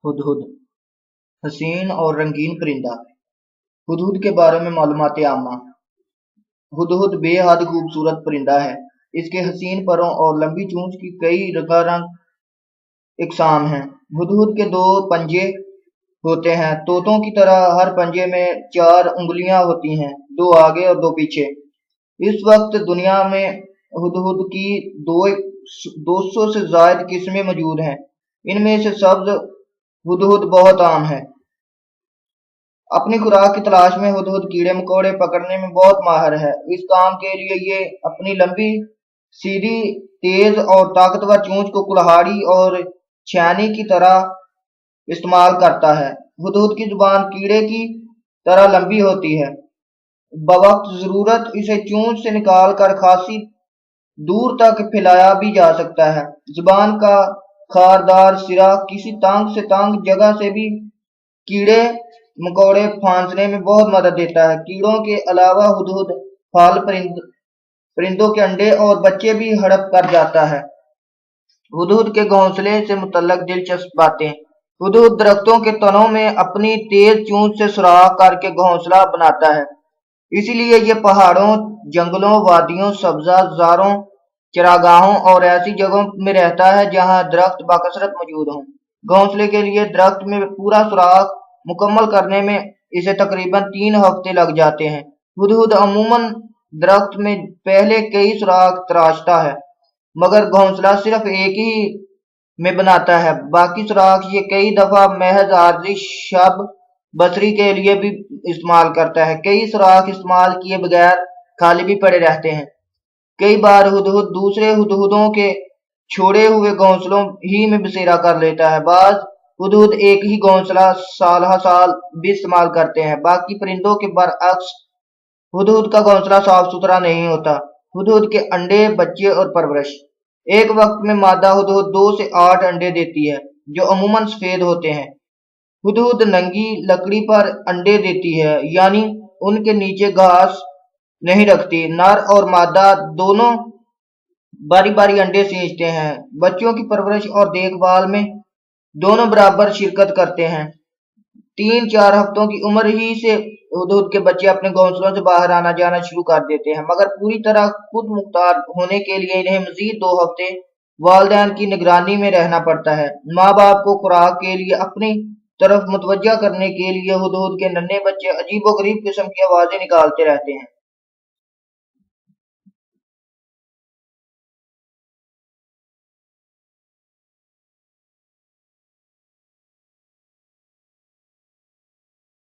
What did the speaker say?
ہدہد حسین اور رنگین پرندہ۔ ہدہد کے بارے میں معلومات عامہ۔ ہدہد بے حد خوبصورت پرندہ ہے۔ اس کے حسین پروں اور لمبی چونچ کی کئی رنگا رنگ اقسام ہیں۔ ہدہد کے 2 پنجے ہوتے ہیں۔ طوطوں کی طرح ہر پنجے میں 4 انگلیاں ہوتی ہیں، 2 آگے اور 2 پیچھے۔ اس وقت دنیا میں ہدہد کی 200 سے زائد قسمیں موجود ہیں۔ ان میں سے سبز ہدہد بہت عام ہے۔ اپنی خوراک کی تلاش میں ہدہد کیڑے مکوڑے پکڑنے میں بہت ماہر ہے۔ اس کام کے لیے یہ اپنی لمبی، سیدھی، تیز اور طاقتور چونچ کو کلہاڑی اور چھینی کی طرح استعمال کرتا ہے۔ ہدہد کی زبان کیڑے کی طرح لمبی ہوتی ہے۔ بوقت ضرورت اسے چونچ سے نکال کر خاصی دور تک پھیلایا بھی جا سکتا ہے۔ زبان کا خاردار سرا کسی تنگ سے تنگ جگہ سے بھی کیڑے مکوڑے پھانسنے میں بہت مدد دیتا ہے۔ کیڑوں کے علاوہ ہدہد پھل پرندوں کے انڈے اور بچے بھی ہڑپ کر جاتا ہے۔ ہدہد کے گھونسلے سے متعلق دلچسپ باتیں۔ ہدہد درختوں کے تنوں میں اپنی تیز چونچ سے سوراخ کر کے گھونسلہ بناتا ہے۔ اسی لیے یہ پہاڑوں، جنگلوں، وادیوں، سبزہ زاروں، چراگاہوں اور ایسی جگہوں میں رہتا ہے جہاں درخت بکثرت موجود ہوں۔ گھونسلے کے لیے درخت میں پورا سوراخ مکمل کرنے میں اسے تقریباً 3 ہفتے لگ جاتے ہیں۔ ہدہد عموماً درخت میں پہلے کئی سوراخ تراشتا ہے، مگر گھونسلہ صرف ایک ہی میں بناتا ہے۔ باقی سوراخ یہ کئی دفعہ محض عارضی شب بصری کے لیے بھی استعمال کرتا ہے۔ کئی سوراخ استعمال کیے بغیر خالی بھی پڑے رہتے ہیں۔ کئی بار ہدہد دوسرے ہدہدوں کے چھوڑے ہوئے گھونسلوں ہی میں بسیرا کر لیتا ہے۔ بعض ہدہد ایک ہی گھونسلہ سالہ سال بھی استعمال کرتے ہیں۔ باقی پرندوں کے برعکس ہدہد کا گھونسلہ صاف ستھرا نہیں ہوتا۔ ہدہد کے انڈے، بچے اور پرورش۔ ایک وقت میں مادہ ہدہد 2 سے 8 انڈے دیتی ہے، جو عموماً سفید ہوتے ہیں۔ ہدہد ننگی لکڑی پر انڈے دیتی ہے، یعنی ان کے نیچے گھاس نہیں رکھتی۔ نر اور مادہ دونوں باری باری انڈے سینچتے ہیں۔ بچوں کی پرورش اور دیکھ بھال میں دونوں برابر شرکت کرتے ہیں۔ 3-4 ہفتوں کی عمر ہی سے ہدہد کے بچے اپنے گھونسلوں سے باہر آنا جانا شروع کر دیتے ہیں، مگر پوری طرح خود مختار ہونے کے لیے انہیں مزید 2 ہفتے والدین کی نگرانی میں رہنا پڑتا ہے۔ ماں باپ کو خوراک کے لیے اپنی طرف متوجہ کرنے کے لیے ہدہد کے ننھے بچے عجیب و غریب قسم کی آوازیں نکالتے رہتے ہیں۔